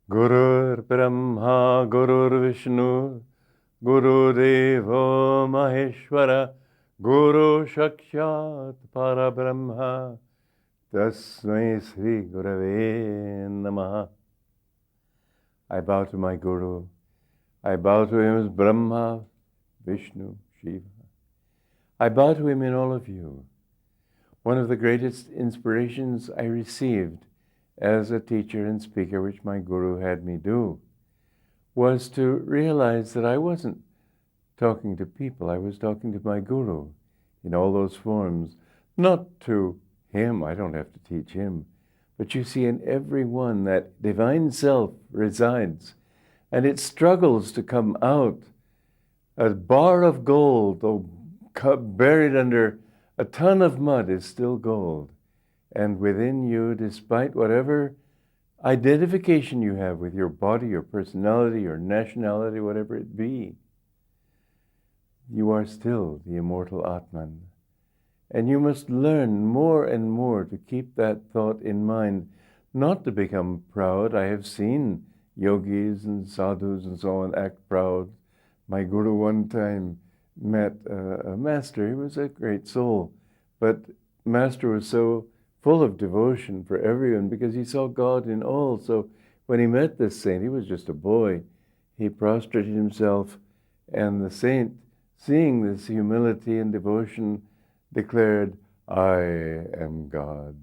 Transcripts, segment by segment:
Gurur Brahma, Gurur Vishnu, Guru Devo Maheshwara, Guru Sakshat Parabrahma, Tasmai Sri Gurave Namaha. I bow to my Guru. I bow to him as Brahma, Vishnu, Shiva. I bow to him in all of you. One of the greatest inspirations I received as a teacher and speaker, which my Guru had me do, was to realize that I wasn't talking to people. I was talking to my Guru in all those forms. Not to him, I don't have to teach him. But you see, in every one, that divine self resides. And it struggles to come out. A bar of gold, though buried under a ton of mud, is still gold. And within you, despite whatever identification you have with your body, your personality, your nationality, whatever it be, you are still the immortal Atman. And you must learn more and more to keep that thought in mind, not to become proud. I have seen yogis and sadhus and so on act proud. My Guru one time met a master. He was a great soul, but master was so full of devotion for everyone because he saw God in all. So when he met this saint, he was just a boy. He prostrated himself, and the saint, seeing this humility and devotion, declared, "I am God."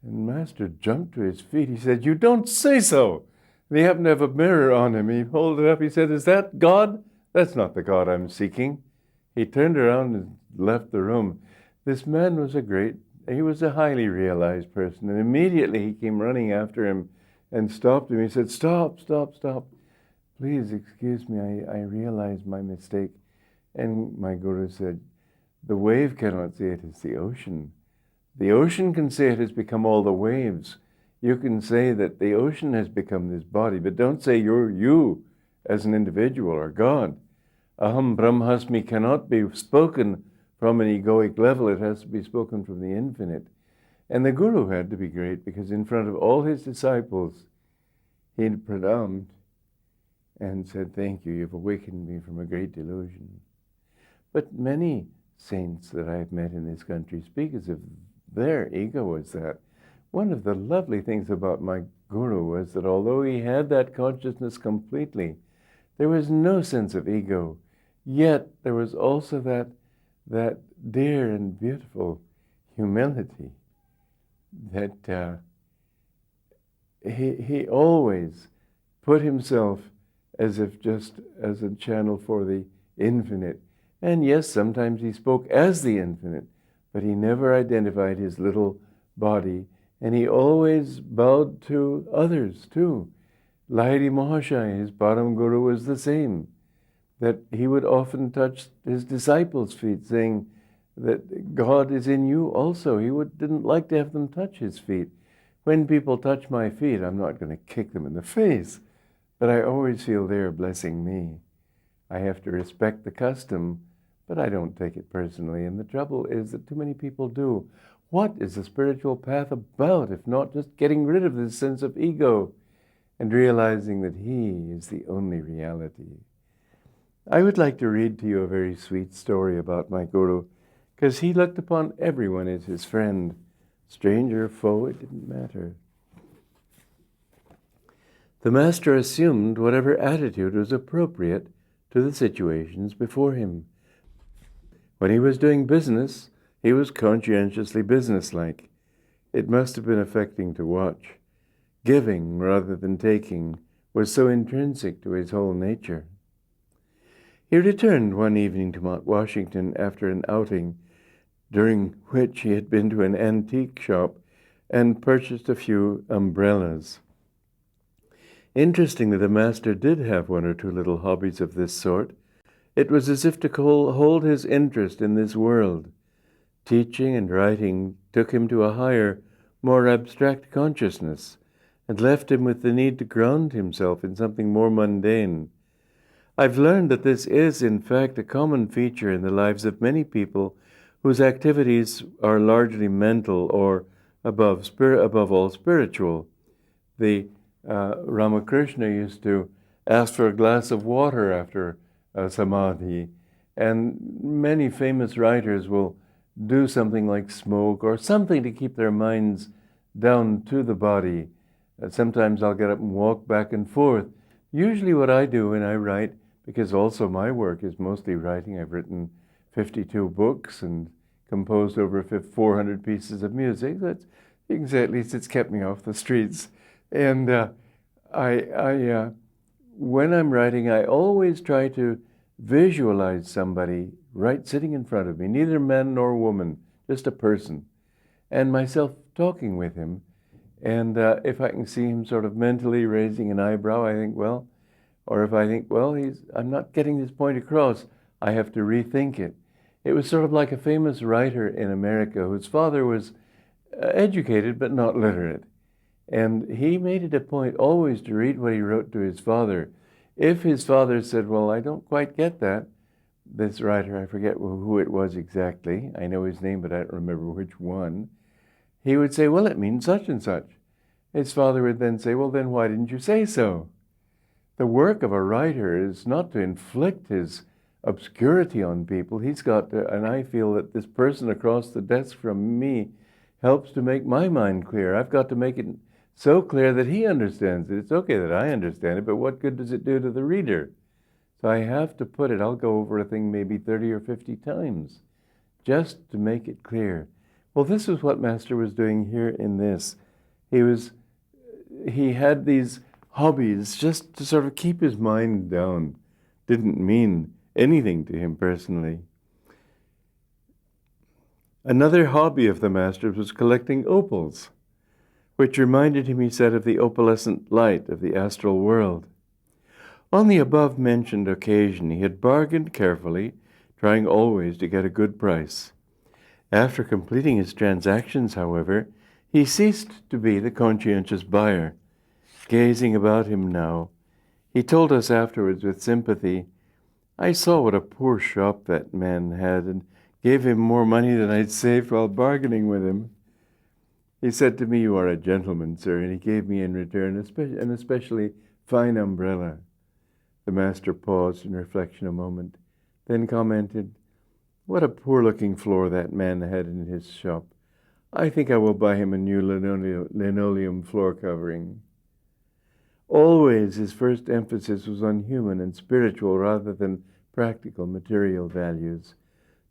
And Master jumped to his feet. He said, "You don't say so." And he happened to have a mirror on him. He pulled it up. He said, "Is that God? That's not the God I'm seeking." He turned around and left the room. This man was he was a highly realized person. And immediately he came running after him and stopped him. He said, "Stop, stop, stop. Please excuse me. I realize my mistake." And my Guru said, "The wave cannot say it is the ocean. The ocean can say it has become all the waves. You can say that the ocean has become this body, but don't say you're you as an individual or God. Aham Brahmasmi cannot be spoken from an egoic level. It has to be spoken from the infinite." And the Guru had to be great because in front of all his disciples, he pranamed and said, "Thank you, you've awakened me from a great delusion." But many saints that I've met in this country speak as if their ego was that. One of the lovely things about my Guru was that although he had that consciousness completely, there was no sense of ego. Yet there was also that dear and beautiful humility that he always put himself as if just as a channel for the infinite. And yes, sometimes he spoke as the infinite, but he never identified his little body, and he always bowed to others too. Lahiri Mahasaya, his Param Guru, was the same, that he would often touch his disciples' feet, saying that God is in you also. He didn't like to have them touch his feet. When people touch my feet, I'm not going to kick them in the face, but I always feel they're blessing me. I have to respect the custom, but I don't take it personally. And the trouble is that too many people do. What is the spiritual path about if not just getting rid of this sense of ego and realizing that he is the only reality? I would like to read to you a very sweet story about my Guru, because he looked upon everyone as his friend. Stranger, foe, it didn't matter. The master assumed whatever attitude was appropriate to the situations before him. When he was doing business, he was conscientiously businesslike. It must have been affecting to watch. Giving rather than taking was so intrinsic to his whole nature. He returned one evening to Mount Washington after an outing, during which he had been to an antique shop and purchased a few umbrellas. Interestingly, the master did have one or two little hobbies of this sort. It was as if to hold his interest in this world. Teaching and writing took him to a higher, more abstract consciousness, and left him with the need to ground himself in something more mundane. I've learned that this is, in fact, a common feature in the lives of many people whose activities are largely mental or, above all, spiritual. The Ramakrishna used to ask for a glass of water after samadhi, and many famous writers will do something like smoke or something to keep their minds down to the body. Sometimes I'll get up and walk back and forth. Usually what I do when I write, because also my work is mostly writing, I've written 52 books and composed over 400 pieces of music. That's at least it's kept me off the streets. And when I'm writing, I always try to visualize somebody right sitting in front of me, neither man nor woman, just a person, and myself talking with him. And if I can see him sort of mentally raising an eyebrow, I think, well, or if I think, well, I'm not getting this point across, I have to rethink it. It was sort of like a famous writer in America whose father was educated but not literate. And he made it a point always to read what he wrote to his father. If his father said, well, I don't quite get that, this writer, I forget who it was exactly, I know his name, but I don't remember which one, he would say, well, it means such and such. His father would then say, well, then why didn't you say so? The work of a writer is not to inflict his obscurity on people. He's got to, and I feel that this person across the desk from me helps to make my mind clear. I've got to make it so clear that he understands it. It's okay that I understand it, but what good does it do to the reader? So I have to put it, I'll go over a thing maybe 30 or 50 times just to make it clear. Well, this is what Master was doing here in this. He had these hobbies just to sort of keep his mind down. Didn't mean anything to him personally. Another hobby of the Master's was collecting opals, which reminded him, he said, of the opalescent light of the astral world. On the above-mentioned occasion, he had bargained carefully, trying always to get a good price. After completing his transactions, however, he ceased to be the conscientious buyer. Gazing about him now, he told us afterwards with sympathy, I saw what a poor shop that man had and gave him more money than I'd saved while bargaining with him. He said to me, you are a gentleman, sir, and he gave me in return an especially fine umbrella. The Master paused in reflection a moment, then commented, what a poor-looking floor that man had in his shop. I think I will buy him a new linoleum floor covering. Always his first emphasis was on human and spiritual rather than practical material values.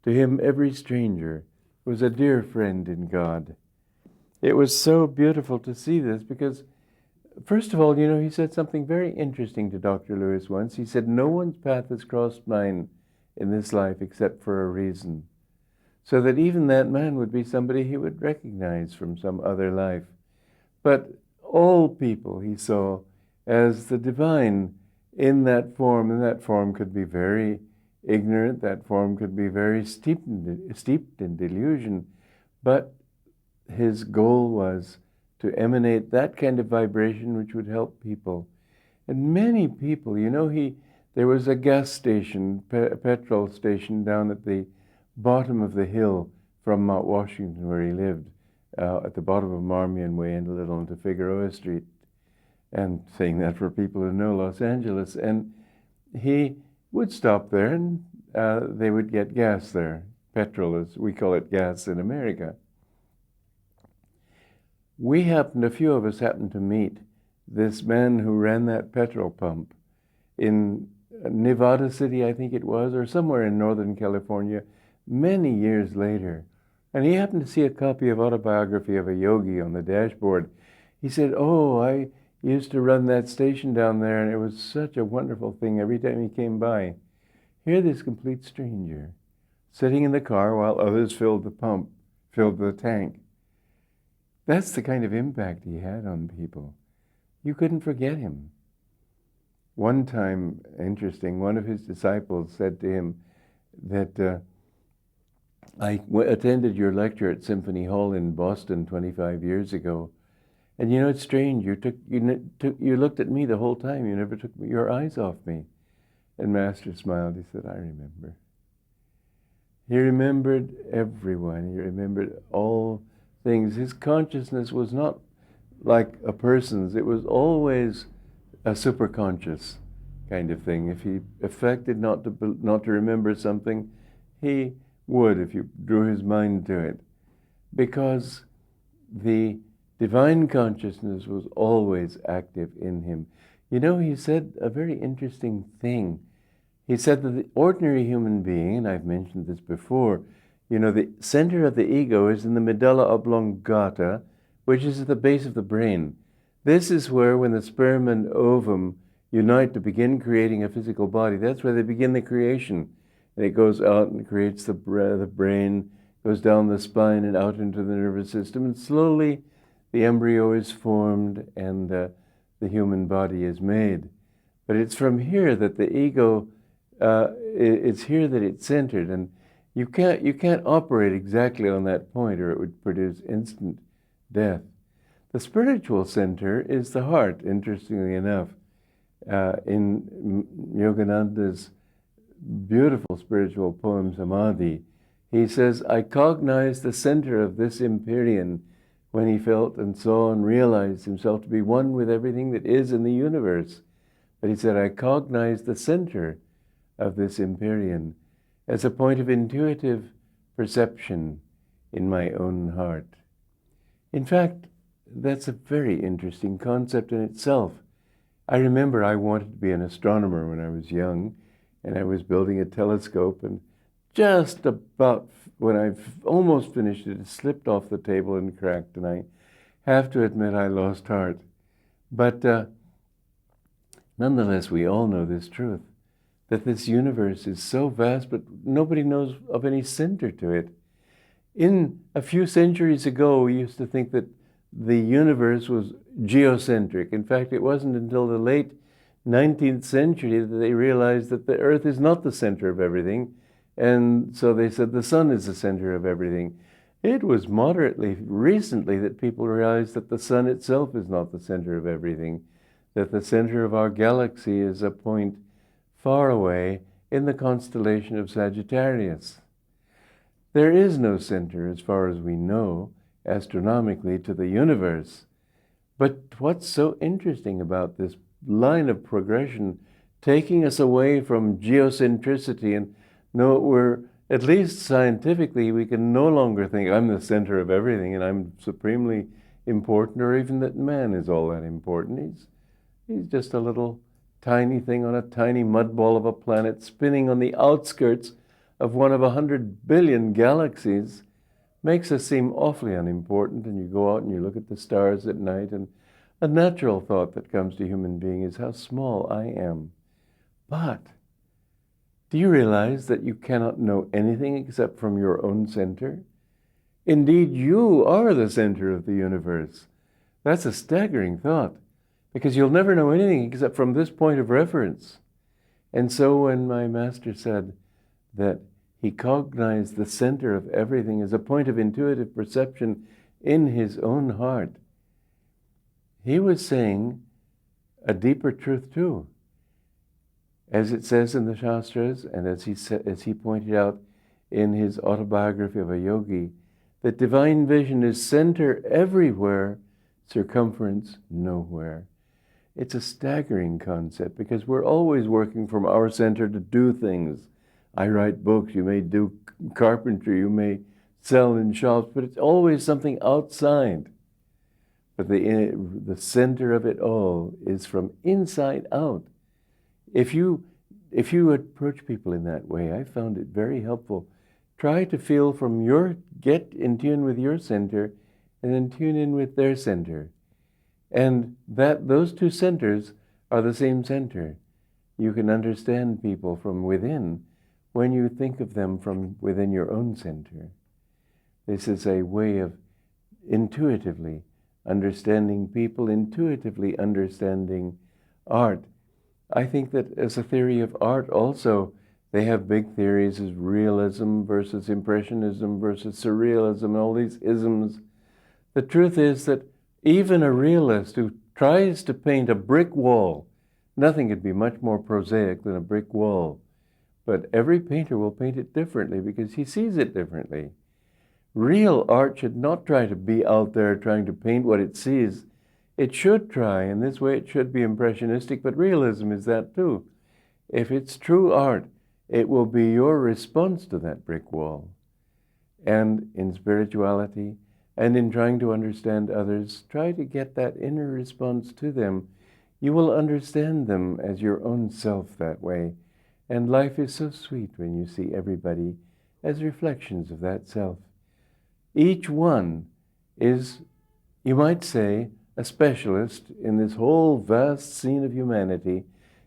To him, every stranger was a dear friend in God. It was so beautiful to see this because, first of all, he said something very interesting to Dr. Lewis once. He said, no one's path has crossed mine in this life except for a reason. So that even that man would be somebody he would recognize from some other life. But all people he saw as the divine in that form, and that form could be very ignorant, that form could be very steeped in delusion, but his goal was to emanate that kind of vibration which would help people. And many people, there was a gas station, petrol station down at the bottom of the hill from Mount Washington where he lived, at the bottom of Marmion Way and a little into Figueroa Street. And saying that for people who know Los Angeles. And he would stop there and they would get gas there. Petrol, as we call it, gas in America. A few of us happened to meet this man who ran that petrol pump in Nevada City, I think it was, or somewhere in Northern California, many years later. And he happened to see a copy of Autobiography of a Yogi on the dashboard. He said, oh, I used to run that station down there, and it was such a wonderful thing every time he came by. Here, this complete stranger, sitting in the car while others filled the tank. That's the kind of impact he had on people. You couldn't forget him. One time, interesting, one of his disciples said to him that I attended your lecture at Symphony Hall in Boston 25 years ago. And it's strange, you looked at me the whole time, you never took your eyes off me. And Master smiled, he said, I remember. He remembered everyone, he remembered all things. His consciousness was not like a person's. It was always a superconscious kind of thing. If he affected not to remember something, he would if you drew his mind to it, because the divine consciousness was always active in him. You know, he said a very interesting thing. He said that the ordinary human being, and I've mentioned this before, you know, the center of the ego is in the medulla oblongata, which is at the base of the brain. This is where, when the sperm and ovum unite to begin creating a physical body, that's where they begin the creation. And it goes out and creates the brain, goes down the spine and out into the nervous system, and slowly the embryo is formed and the human body is made. But it's from here that the ego, it's here that it's centered, and you can't operate exactly on that point, or it would produce instant death. The spiritual center is the heart, interestingly enough. In Yogananda's beautiful spiritual poem, Samadhi, he says, I cognized the center of this empyrean when he felt and saw and realized himself to be one with everything that is in the universe. But he said, I cognized the center of this empyrean as a point of intuitive perception in my own heart. In fact, that's a very interesting concept in itself. I remember I wanted to be an astronomer when I was young, and I was building a telescope, and just about when I've almost finished it, it slipped off the table and cracked, and I have to admit I lost heart. But nonetheless, we all know this truth, that this universe is so vast, but nobody knows of any center to it. In a few centuries ago, we used to think that the universe was geocentric. In fact, it wasn't until the late 19th century that they realized that the Earth is not the center of everything, and so they said the sun is the center of everything. It was moderately recently that people realized that the sun itself is not the center of everything, that the center of our galaxy is a point far away in the constellation of Sagittarius. There is no center, as far as we know, astronomically, to the universe. But what's so interesting about this line of progression, taking us away from geocentricity, and no, we're, at least scientifically, we can no longer think I'm the center of everything and I'm supremely important, or even that man is all that important. He's just a little tiny thing on a tiny mud ball of a planet spinning on the outskirts of one of 100 billion galaxies. Makes us seem awfully unimportant, and you go out and you look at the stars at night, and a natural thought that comes to human being is how small I am. But do you realize that you cannot know anything except from your own center? Indeed, you are the center of the universe. That's a staggering thought, because you'll never know anything except from this point of reference. And so when my master said that he cognized the center of everything as a point of intuitive perception in his own heart, he was saying a deeper truth too. As it says in the Shastras, and as he pointed out in his Autobiography of a Yogi, that divine vision is center everywhere, circumference nowhere. It's a staggering concept, because we're always working from our center to do things. I write books, you may do carpentry, you may sell in shops, but it's always something outside. But the center of it all is from inside out. If you approach people in that way, I found it very helpful. Try to feel get in tune with your center, and then tune in with their center. And those two centers are the same center. You can understand people from within when you think of them from within your own center. This is a way of intuitively understanding people, intuitively understanding art. I think that as a theory of art also, they have big theories as realism versus impressionism versus surrealism and all these isms. The truth is that even a realist who tries to paint a brick wall, nothing could be much more prosaic than a brick wall. But every painter will paint it differently because he sees it differently. Real art should not try to be out there trying to paint what it sees. It should try, in this way it should be impressionistic, but realism is that too. If it's true art, it will be your response to that brick wall. And in spirituality, and in trying to understand others, try to get that inner response to them. You will understand them as your own self that way. And life is so sweet when you see everybody as reflections of that self. Each one is, you might say, a specialist in this whole vast scene of humanity.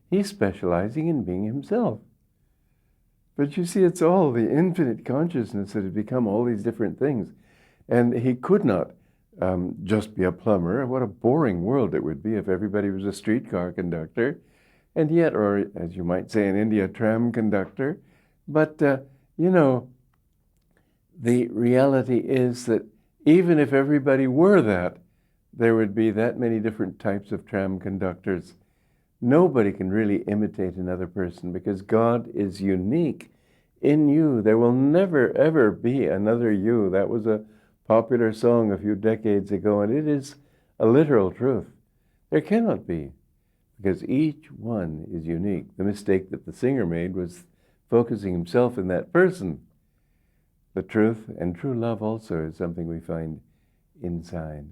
He's specializing in being himself. But you see, it's all the infinite consciousness that has become all these different things. And he could not just be a plumber. What a boring world it would be if everybody was a streetcar conductor, and yet, or as you might say in India, tram conductor. But, you know, the reality is that even if everybody were that, there would be that many different types of tram conductors. Nobody can really imitate another person because God is unique in you. There will never, ever be another you. That was a popular song a few decades ago, and it is a literal truth. There cannot be, because each one is unique. The mistake that the singer made was focusing himself in that person. The truth and true love also is something we find inside.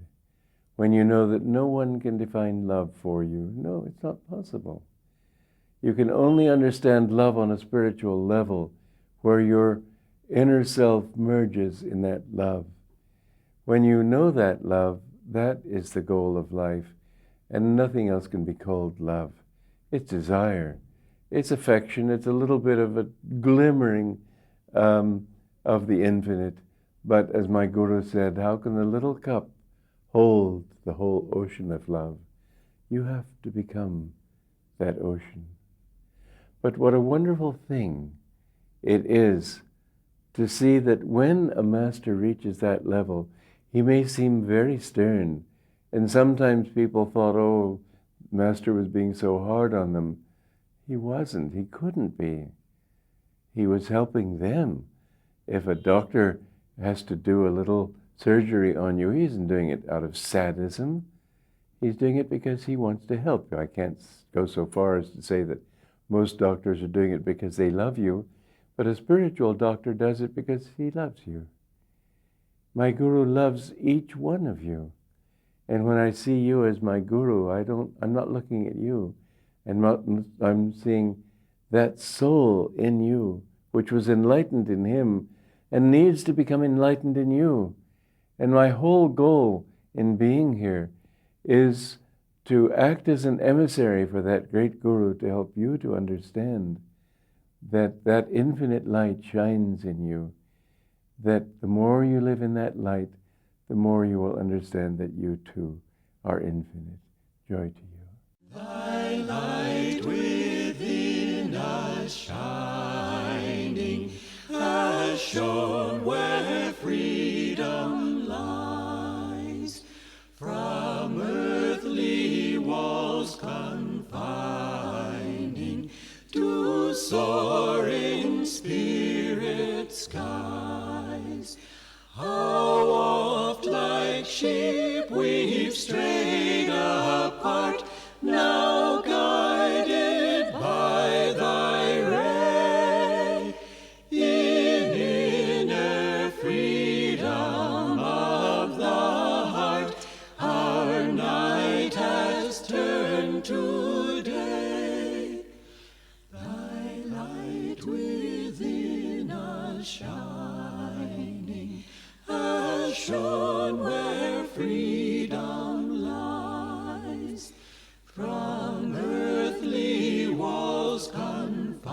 When you know that no one can define love for you, no, it's not possible. You can only understand love on a spiritual level where your inner self merges in that love. When you know that love, that is the goal of life, and nothing else can be called love. It's desire, it's affection, it's a little bit of a glimmering of the infinite. But as my guru said, how can the little cup hold the whole ocean of love? You have to become that ocean. But what a wonderful thing it is to see that when a master reaches that level, he may seem very stern. And sometimes people thought, oh, Master was being so hard on them. He wasn't. He couldn't be. He was helping them. If a doctor has to do a little surgery on you, he isn't doing it out of sadism. He's doing it because he wants to help you. I can't go so far as to say that most doctors are doing it because they love you, but a spiritual doctor does it because he loves you. My guru loves each one of you. And when I see you as my guru, I'm not looking at you. And I'm seeing that soul in you, which was enlightened in him and needs to become enlightened in you. And my whole goal in being here is to act as an emissary for that great guru to help you to understand that that infinite light shines in you, that the more you live in that light, the more you will understand that you too are infinite. Joy to you. Thy light within us shining has shone where freedom lies, from earthly walls confining to soaring spirit skies. How oft like sheep we've strayed apart, now guided by thy ray, in inner freedom of the heart, our night has turned to day. Thy light within us shining has shone where freedom lies, from earthly walls confining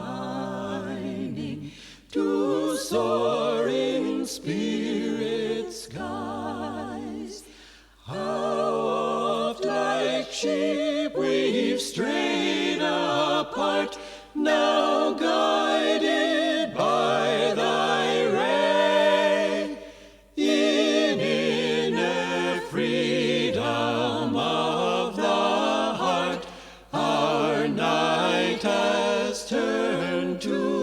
to soaring spirit skies. How oft like sheep we've strayed apart, now guided by thy ray, in inner freedom of the heart, our night has turned to